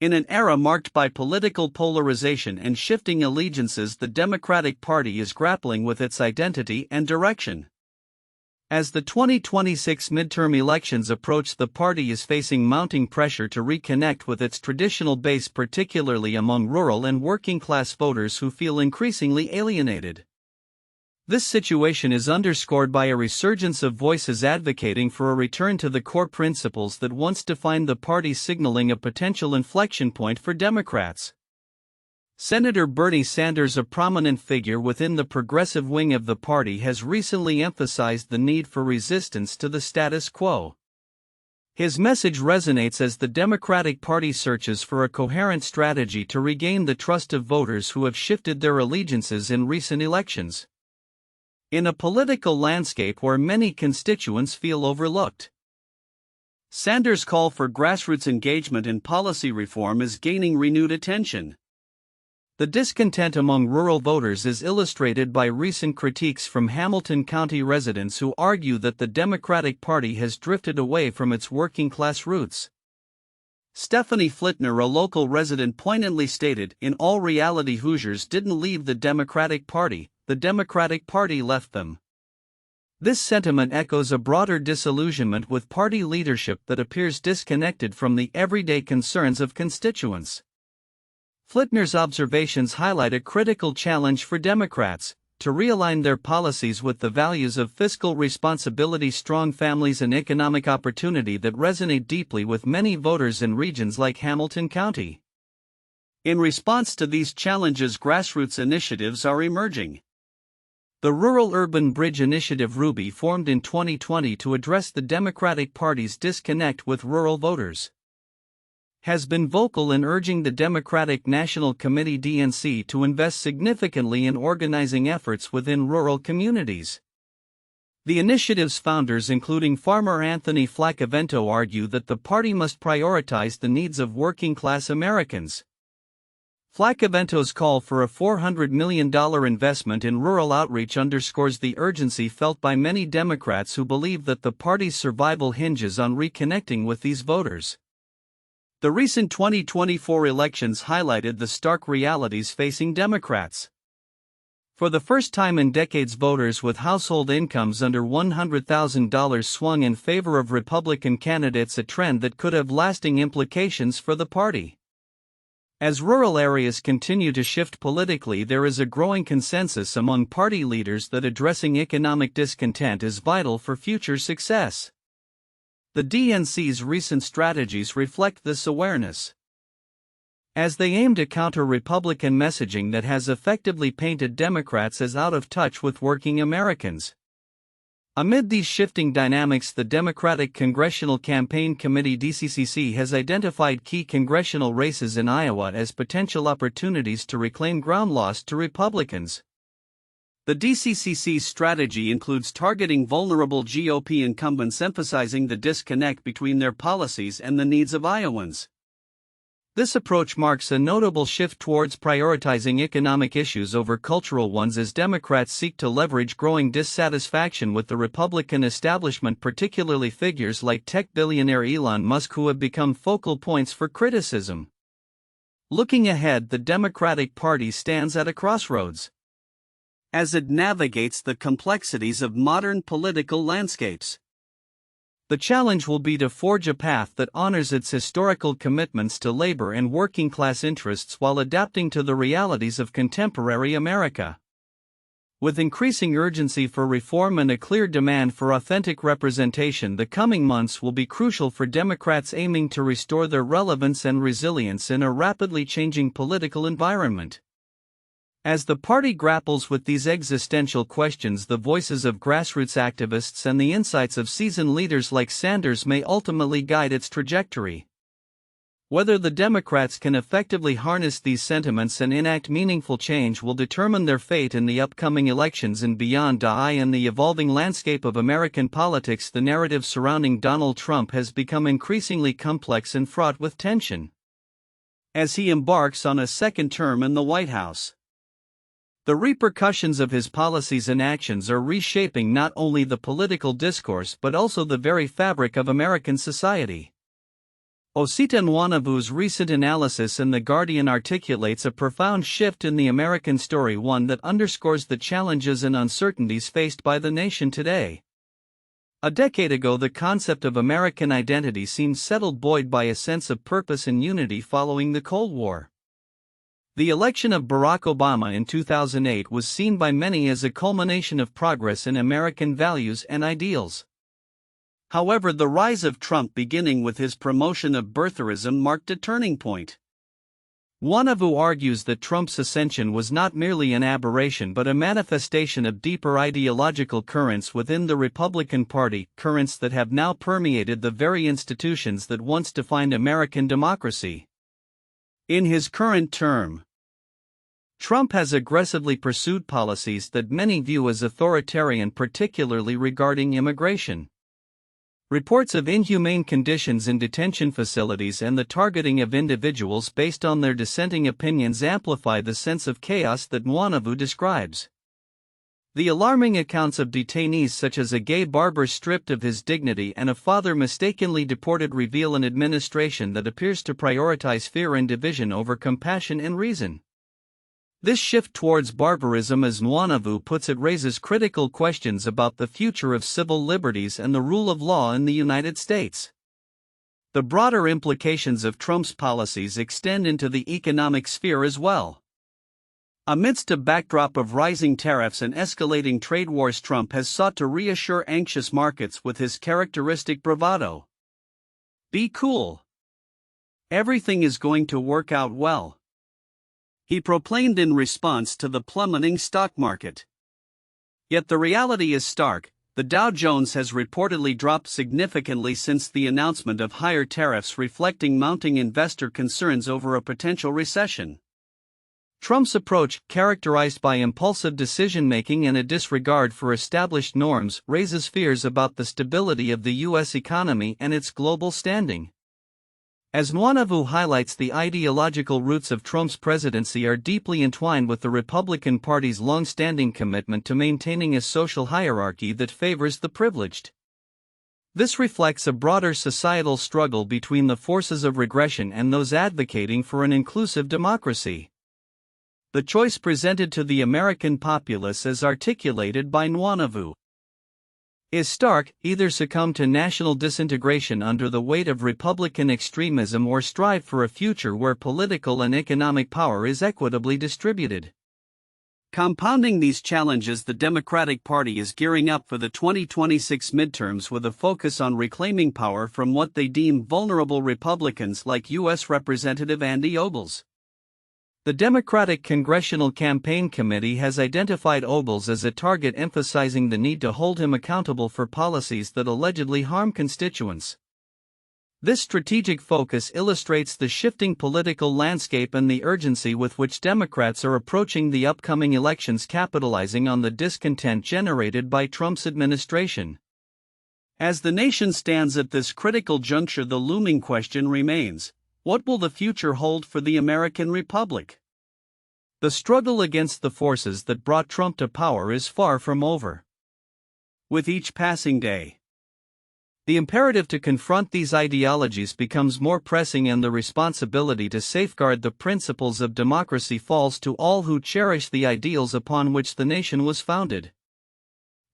In an era marked by political polarization and shifting allegiances, the Democratic Party is grappling with its identity and direction. As the 2026 midterm elections approach, the party is facing mounting pressure to reconnect with its traditional base, particularly among rural and working-class voters who feel increasingly alienated. This situation is underscored by a resurgence of voices advocating for a return to the core principles that once defined the party, signaling a potential inflection point for Democrats. Senator Bernie Sanders, a prominent figure within the progressive wing of the party, has recently emphasized the need for resistance to the status quo. His message resonates as the Democratic Party searches for a coherent strategy to regain the trust of voters who have shifted their allegiances in recent elections. In a political landscape where many constituents feel overlooked, Sanders' call for grassroots engagement in policy reform is gaining renewed attention. The discontent among rural voters is illustrated by recent critiques from Hamilton County residents who argue that the Democratic Party has drifted away from its working-class roots. Stephanie Flitner, a local resident, poignantly stated, "In all reality, Hoosiers didn't leave the Democratic Party, the Democratic Party left them." This sentiment echoes a broader disillusionment with party leadership that appears disconnected from the everyday concerns of constituents. Flitner's observations highlight a critical challenge for Democrats to realign their policies with the values of fiscal responsibility, strong families, and economic opportunity that resonate deeply with many voters in regions like Hamilton County. In response to these challenges, grassroots initiatives are emerging. The Rural-Urban Bridge Initiative (RUBI), formed in 2020 to address the Democratic Party's disconnect with rural voters, has been vocal in urging the Democratic National Committee (DNC) to invest significantly in organizing efforts within rural communities. The initiative's founders, including farmer Anthony Flaccavento, argue that the party must prioritize the needs of working-class Americans. Flaccavento's call for a $400 million investment in rural outreach underscores the urgency felt by many Democrats who believe that the party's survival hinges on reconnecting with these voters. The recent 2024 elections highlighted the stark realities facing Democrats. For the first time in decades, voters with household incomes under $100,000 swung in favor of Republican candidates, a trend that could have lasting implications for the party. As rural areas continue to shift politically, there is a growing consensus among party leaders that addressing economic discontent is vital for future success. The DNC's recent strategies reflect this awareness, as they aim to counter Republican messaging that has effectively painted Democrats as out of touch with working Americans. Amid these shifting dynamics, the Democratic Congressional Campaign Committee (DCCC) has identified key congressional races in Iowa as potential opportunities to reclaim ground lost to Republicans. The DCCC's strategy includes targeting vulnerable GOP incumbents, emphasizing the disconnect between their policies and the needs of Iowans. This approach marks a notable shift towards prioritizing economic issues over cultural ones as Democrats seek to leverage growing dissatisfaction with the Republican establishment, particularly figures like tech billionaire Elon Musk, who have become focal points for criticism. Looking ahead, the Democratic Party stands at a crossroads as it navigates the complexities of modern political landscapes. The challenge will be to forge a path that honors its historical commitments to labor and working-class interests while adapting to the realities of contemporary America. With increasing urgency for reform and a clear demand for authentic representation, the coming months will be crucial for Democrats aiming to restore their relevance and resilience in a rapidly changing political environment. As the party grapples with these existential questions, the voices of grassroots activists and the insights of seasoned leaders like Sanders may ultimately guide its trajectory. Whether the Democrats can effectively harness these sentiments and enact meaningful change will determine their fate in the upcoming elections and beyond. In the evolving landscape of American politics, the narrative surrounding Donald Trump has become increasingly complex and fraught with tension as he embarks on a second term in the White House. The repercussions of his policies and actions are reshaping not only the political discourse but also the very fabric of American society. Osita Nwanavu's recent analysis in The Guardian articulates a profound shift in the American story, one that underscores the challenges and uncertainties faced by the nation today. A decade ago, the concept of American identity seemed settled, buoyed by a sense of purpose and unity following the Cold War. The election of Barack Obama in 2008 was seen by many as a culmination of progress in American values and ideals. However, the rise of Trump, beginning with his promotion of birtherism, marked a turning point. Nwanavu argues that Trump's ascension was not merely an aberration but a manifestation of deeper ideological currents within the Republican Party, currents that have now permeated the very institutions that once defined American democracy. In his current term, Trump has aggressively pursued policies that many view as authoritarian, particularly regarding immigration. Reports of inhumane conditions in detention facilities and the targeting of individuals based on their dissenting opinions amplify the sense of chaos that Nwanavu describes. The alarming accounts of detainees such as a gay barber stripped of his dignity and a father mistakenly deported reveal an administration that appears to prioritize fear and division over compassion and reason. This shift towards barbarism, as Nwanavu puts it, raises critical questions about the future of civil liberties and the rule of law in the United States. The broader implications of Trump's policies extend into the economic sphere as well. Amidst a backdrop of rising tariffs and escalating trade wars, Trump has sought to reassure anxious markets with his characteristic bravado. "Be cool. Everything is going to work out well," he proclaimed in response to the plummeting stock market. Yet the reality is stark. The Dow Jones has reportedly dropped significantly since the announcement of higher tariffs, reflecting mounting investor concerns over a potential recession. Trump's approach, characterized by impulsive decision-making and a disregard for established norms, raises fears about the stability of the U.S. economy and its global standing. As Nwanavu highlights, the ideological roots of Trump's presidency are deeply entwined with the Republican Party's long-standing commitment to maintaining a social hierarchy that favors the privileged. This reflects a broader societal struggle between the forces of regression and those advocating for an inclusive democracy. The choice presented to the American populace, as articulated by Nwanavu, is stark: either succumb to national disintegration under the weight of Republican extremism or strive for a future where political and economic power is equitably distributed. Compounding these challenges, the Democratic Party is gearing up for the 2026 midterms with a focus on reclaiming power from what they deem vulnerable Republicans like U.S. Representative Andy Ogles. The Democratic Congressional Campaign Committee has identified Ogles as a target, emphasizing the need to hold him accountable for policies that allegedly harm constituents. This strategic focus illustrates the shifting political landscape and the urgency with which Democrats are approaching the upcoming elections, capitalizing on the discontent generated by Trump's administration. As the nation stands at this critical juncture, the looming question remains: what will the future hold for the American Republic? The struggle against the forces that brought Trump to power is far from over. With each passing day, the imperative to confront these ideologies becomes more pressing, and the responsibility to safeguard the principles of democracy falls to all who cherish the ideals upon which the nation was founded.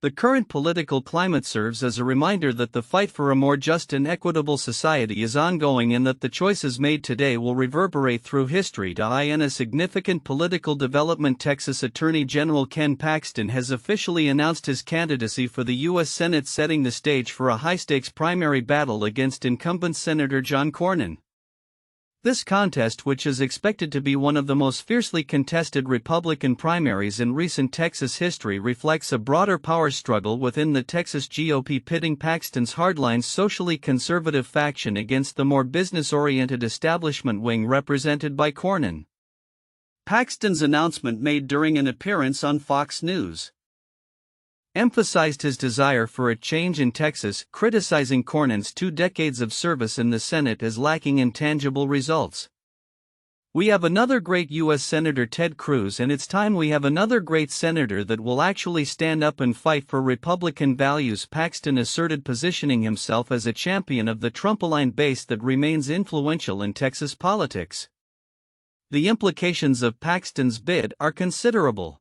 The current political climate serves as a reminder that the fight for a more just and equitable society is ongoing, and that the choices made today will reverberate through history. In a significant political development, Texas Attorney General Ken Paxton has officially announced his candidacy for the U.S. Senate, setting the stage for a high-stakes primary battle against incumbent Senator John Cornyn. This contest, which is expected to be one of the most fiercely contested Republican primaries in recent Texas history, reflects a broader power struggle within the Texas GOP, pitting Paxton's hardline socially conservative faction against the more business-oriented establishment wing represented by Cornyn. Paxton's announcement, made during an appearance on Fox News, emphasized his desire for a change in Texas, criticizing Cornyn's 2 decades of service in the Senate as lacking in tangible results. We have another great U.S. Senator, Ted Cruz, and it's time we have another great senator that will actually stand up and fight for Republican values, Paxton asserted, positioning himself as a champion of the Trump-aligned base that remains influential in Texas politics. The implications of Paxton's bid are considerable.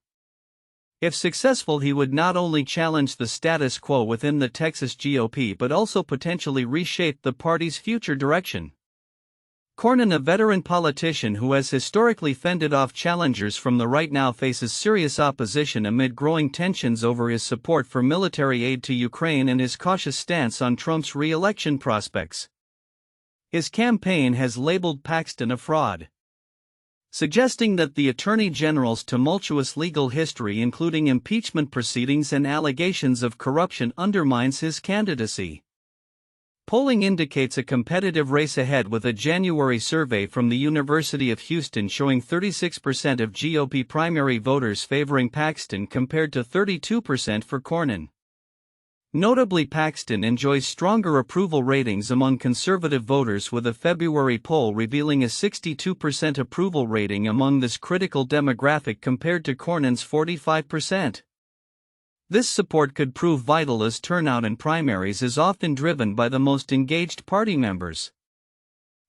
If successful, he would not only challenge the status quo within the Texas GOP but also potentially reshape the party's future direction. Cornyn, a veteran politician who has historically fended off challengers from the right, now faces serious opposition amid growing tensions over his support for military aid to Ukraine and his cautious stance on Trump's re-election prospects. His campaign has labeled Paxton a fraud, suggesting that the Attorney General's tumultuous legal history, including impeachment proceedings and allegations of corruption, undermines his candidacy. Polling indicates a competitive race ahead, with a January survey from the University of Houston showing 36% of GOP primary voters favoring Paxton compared to 32% for Cornyn. Notably, Paxton enjoys stronger approval ratings among conservative voters, with a February poll revealing a 62% approval rating among this critical demographic compared to Cornyn's 45%. This support could prove vital, as turnout in primaries is often driven by the most engaged party members.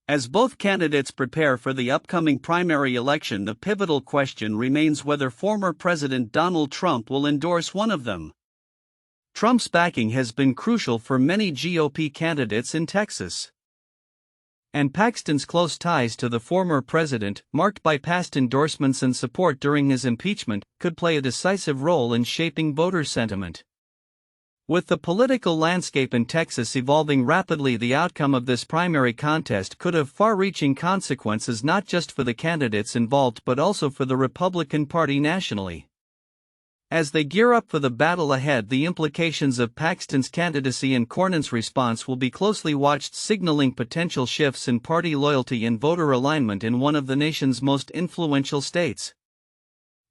As both candidates prepare for the upcoming primary election, the pivotal question remains whether former President Donald Trump will endorse one of them. Trump's backing has been crucial for many GOP candidates in Texas, and Paxton's close ties to the former president, marked by past endorsements and support during his impeachment, could play a decisive role in shaping voter sentiment. With the political landscape in Texas evolving rapidly, the outcome of this primary contest could have far-reaching consequences, not just for the candidates involved but also for the Republican Party nationally. As they gear up for the battle ahead, the implications of Paxton's candidacy and Cornyn's response will be closely watched, signaling potential shifts in party loyalty and voter alignment in one of the nation's most influential states.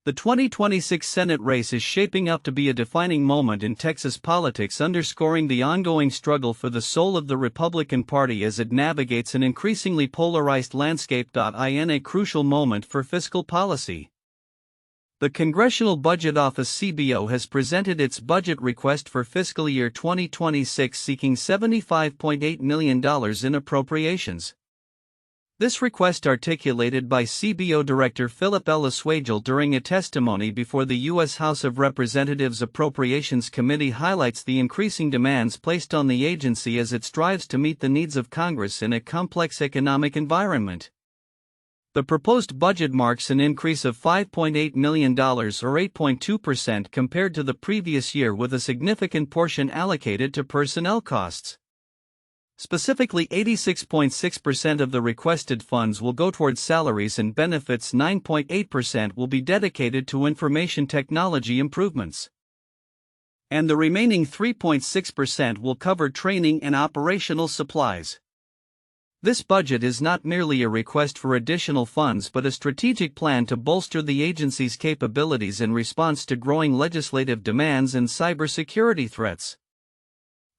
The 2026 Senate race is shaping up to be a defining moment in Texas politics, underscoring the ongoing struggle for the soul of the Republican Party as it navigates an increasingly polarized landscape. In a crucial moment for fiscal policy, the Congressional Budget Office (CBO) has presented its budget request for fiscal year 2026, seeking $75.8 million in appropriations. This request, articulated by CBO Director Philip L. Swagel during a testimony before the U.S. House of Representatives Appropriations Committee, highlights the increasing demands placed on the agency as it strives to meet the needs of Congress in a complex economic environment. The proposed budget marks an increase of $5.8 million, or 8.2% compared to the previous year, with a significant portion allocated to personnel costs. Specifically, 86.6% of the requested funds will go towards salaries and benefits, 9.8% will be dedicated to information technology improvements, and the remaining 3.6% will cover training and operational supplies. This budget is not merely a request for additional funds but a strategic plan to bolster the agency's capabilities in response to growing legislative demands and cybersecurity threats.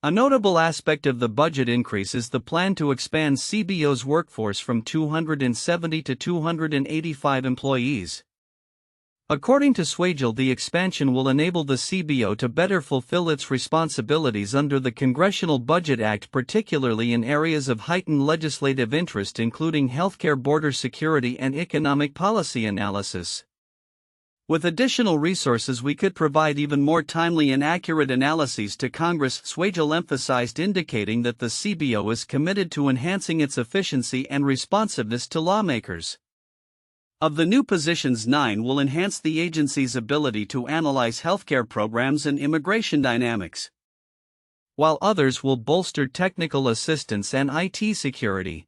A notable aspect of the budget increase is the plan to expand CBO's workforce from 270 to 285 employees. According to Swagel, the expansion will enable the CBO to better fulfill its responsibilities under the Congressional Budget Act, particularly in areas of heightened legislative interest, including healthcare, border security, and economic policy analysis. With additional resources, we could provide even more timely and accurate analyses to Congress, Swagel emphasized, indicating that the CBO is committed to enhancing its efficiency and responsiveness to lawmakers. Of the new positions, 9 will enhance the agency's ability to analyze healthcare programs and immigration dynamics, while others will bolster technical assistance and IT security.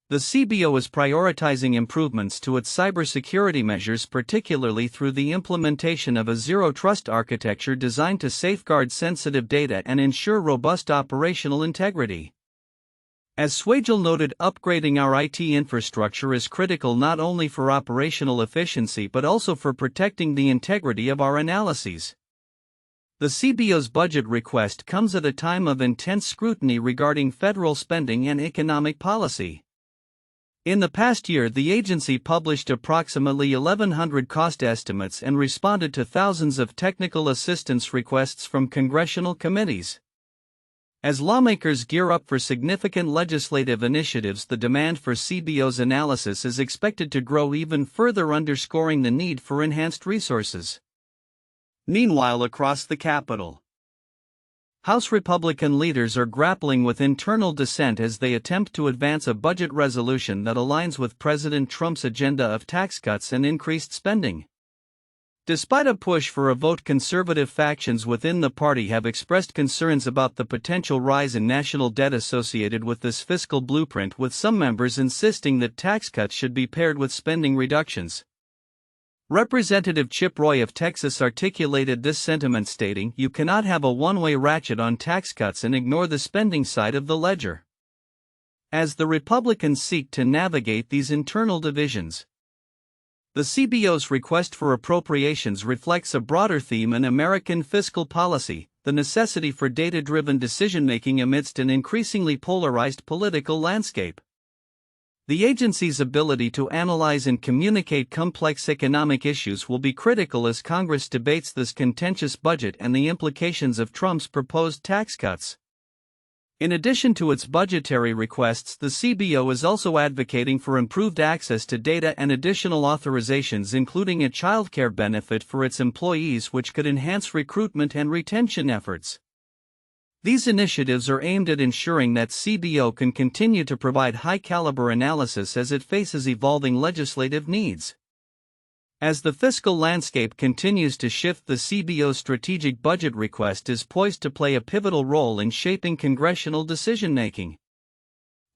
The CBO is prioritizing improvements to its cybersecurity measures, particularly through the implementation of a zero-trust architecture designed to safeguard sensitive data and ensure robust operational integrity. As Swagel noted, upgrading our IT infrastructure is critical not only for operational efficiency but also for protecting the integrity of our analyses. The CBO's budget request comes at a time of intense scrutiny regarding federal spending and economic policy. In the past year, the agency published approximately 1,100 cost estimates and responded to thousands of technical assistance requests from congressional committees. As lawmakers gear up for significant legislative initiatives, the demand for CBO's analysis is expected to grow even further, underscoring the need for enhanced resources. Meanwhile, across the Capitol, House Republican leaders are grappling with internal dissent as they attempt to advance a budget resolution that aligns with President Trump's agenda of tax cuts and increased spending. Despite a push for a vote, conservative factions within the party have expressed concerns about the potential rise in national debt associated with this fiscal blueprint, with some members insisting that tax cuts should be paired with spending reductions. Representative Chip Roy of Texas articulated this sentiment, stating, "You cannot have a one-way ratchet on tax cuts and ignore the spending side of the ledger." As the Republicans seek to navigate these internal divisions, the CBO's request for appropriations reflects a broader theme in American fiscal policy: the necessity for data-driven decision-making amidst an increasingly polarized political landscape. The agency's ability to analyze and communicate complex economic issues will be critical as Congress debates this contentious budget and the implications of Trump's proposed tax cuts. In addition to its budgetary requests, the CBO is also advocating for improved access to data and additional authorizations, including a childcare benefit for its employees, which could enhance recruitment and retention efforts. These initiatives are aimed at ensuring that CBO can continue to provide high-caliber analysis as it faces evolving legislative needs. As the fiscal landscape continues to shift, the CBO's strategic budget request is poised to play a pivotal role in shaping congressional decision-making.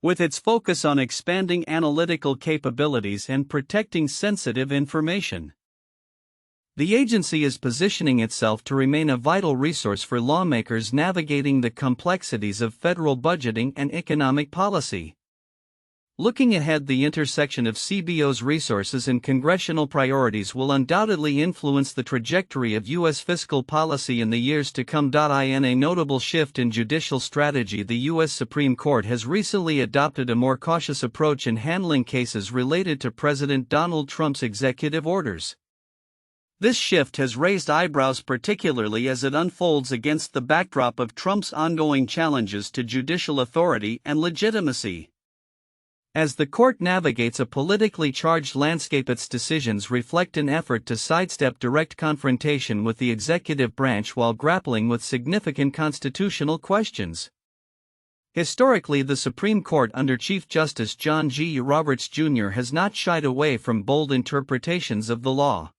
With its focus on expanding analytical capabilities and protecting sensitive information, the agency is positioning itself to remain a vital resource for lawmakers navigating the complexities of federal budgeting and economic policy. Looking ahead, the intersection of CBO's resources and congressional priorities will undoubtedly influence the trajectory of U.S. fiscal policy in the years to come. In a notable shift in judicial strategy, the U.S. Supreme Court has recently adopted a more cautious approach in handling cases related to President Donald Trump's executive orders. This shift has raised eyebrows, particularly as it unfolds against the backdrop of Trump's ongoing challenges to judicial authority and legitimacy. As the court navigates a politically charged landscape, its decisions reflect an effort to sidestep direct confrontation with the executive branch while grappling with significant constitutional questions. Historically, the Supreme Court under Chief Justice John G. Roberts Jr. has not shied away from bold interpretations of the law,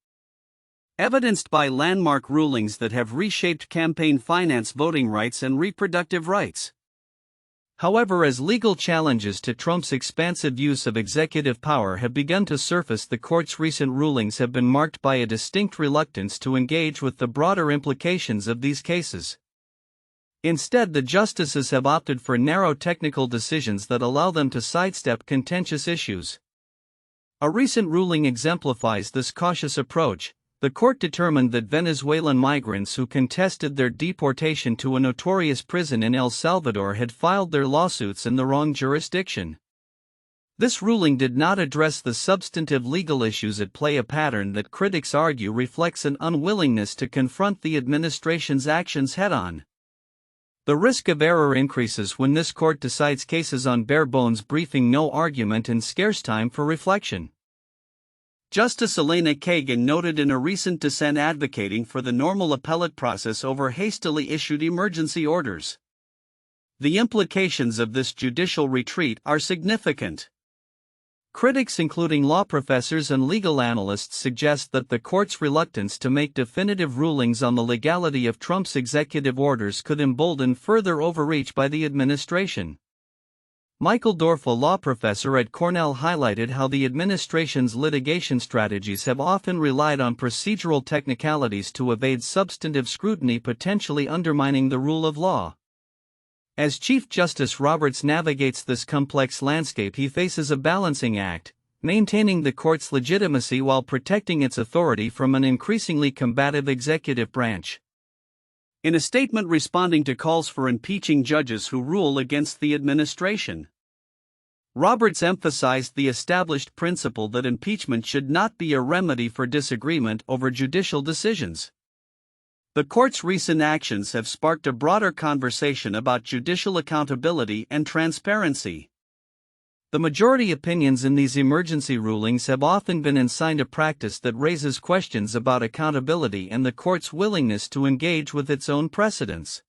evidenced by landmark rulings that have reshaped campaign finance, voting rights, and reproductive rights. However, as legal challenges to Trump's expansive use of executive power have begun to surface, the court's recent rulings have been marked by a distinct reluctance to engage with the broader implications of these cases. Instead, the justices have opted for narrow technical decisions that allow them to sidestep contentious issues. A recent ruling exemplifies this cautious approach. The court determined that Venezuelan migrants who contested their deportation to a notorious prison in El Salvador had filed their lawsuits in the wrong jurisdiction. This ruling did not address the substantive legal issues at play, a pattern that critics argue reflects an unwillingness to confront the administration's actions head-on. The risk of error increases when this court decides cases on bare-bones briefing, no argument, and scarce time for reflection. Justice Elena Kagan noted in a recent dissent advocating for the normal appellate process over hastily issued emergency orders. The implications of this judicial retreat are significant. Critics, including law professors and legal analysts, suggest that the court's reluctance to make definitive rulings on the legality of Trump's executive orders could embolden further overreach by the administration. Michael Dorf, a law professor at Cornell, highlighted how the administration's litigation strategies have often relied on procedural technicalities to evade substantive scrutiny, potentially undermining the rule of law. As Chief Justice Roberts navigates this complex landscape, he faces a balancing act, maintaining the court's legitimacy while protecting its authority from an increasingly combative executive branch. In a statement responding to calls for impeaching judges who rule against the administration, Roberts emphasized the established principle that impeachment should not be a remedy for disagreement over judicial decisions. The court's recent actions have sparked a broader conversation about judicial accountability and transparency. The majority opinions in these emergency rulings have often been ensigned a practice that raises questions about accountability and the court's willingness to engage with its own precedents.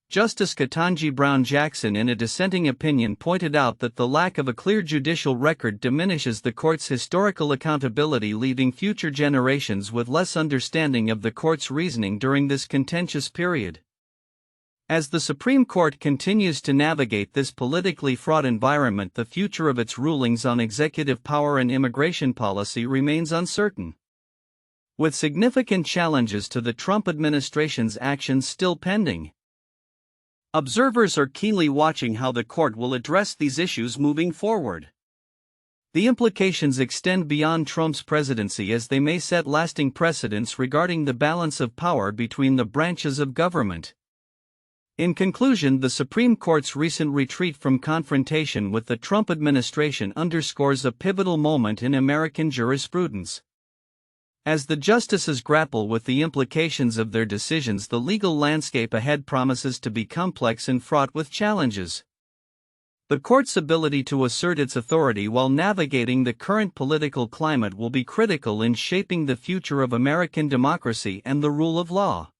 Justice Ketanji Brown Jackson, in a dissenting opinion, pointed out that the lack of a clear judicial record diminishes the court's historical accountability, leaving future generations with less understanding of the court's reasoning during this contentious period. As the Supreme Court continues to navigate this politically fraught environment, the future of its rulings on executive power and immigration policy remains uncertain. With significant challenges to the Trump administration's actions still pending, observers are keenly watching how the court will address these issues moving forward. The implications extend beyond Trump's presidency, as they may set lasting precedents regarding the balance of power between the branches of government. In conclusion, the Supreme Court's recent retreat from confrontation with the Trump administration underscores a pivotal moment in American jurisprudence. As the justices grapple with the implications of their decisions, the legal landscape ahead promises to be complex and fraught with challenges. The court's ability to assert its authority while navigating the current political climate will be critical in shaping the future of American democracy and the rule of law.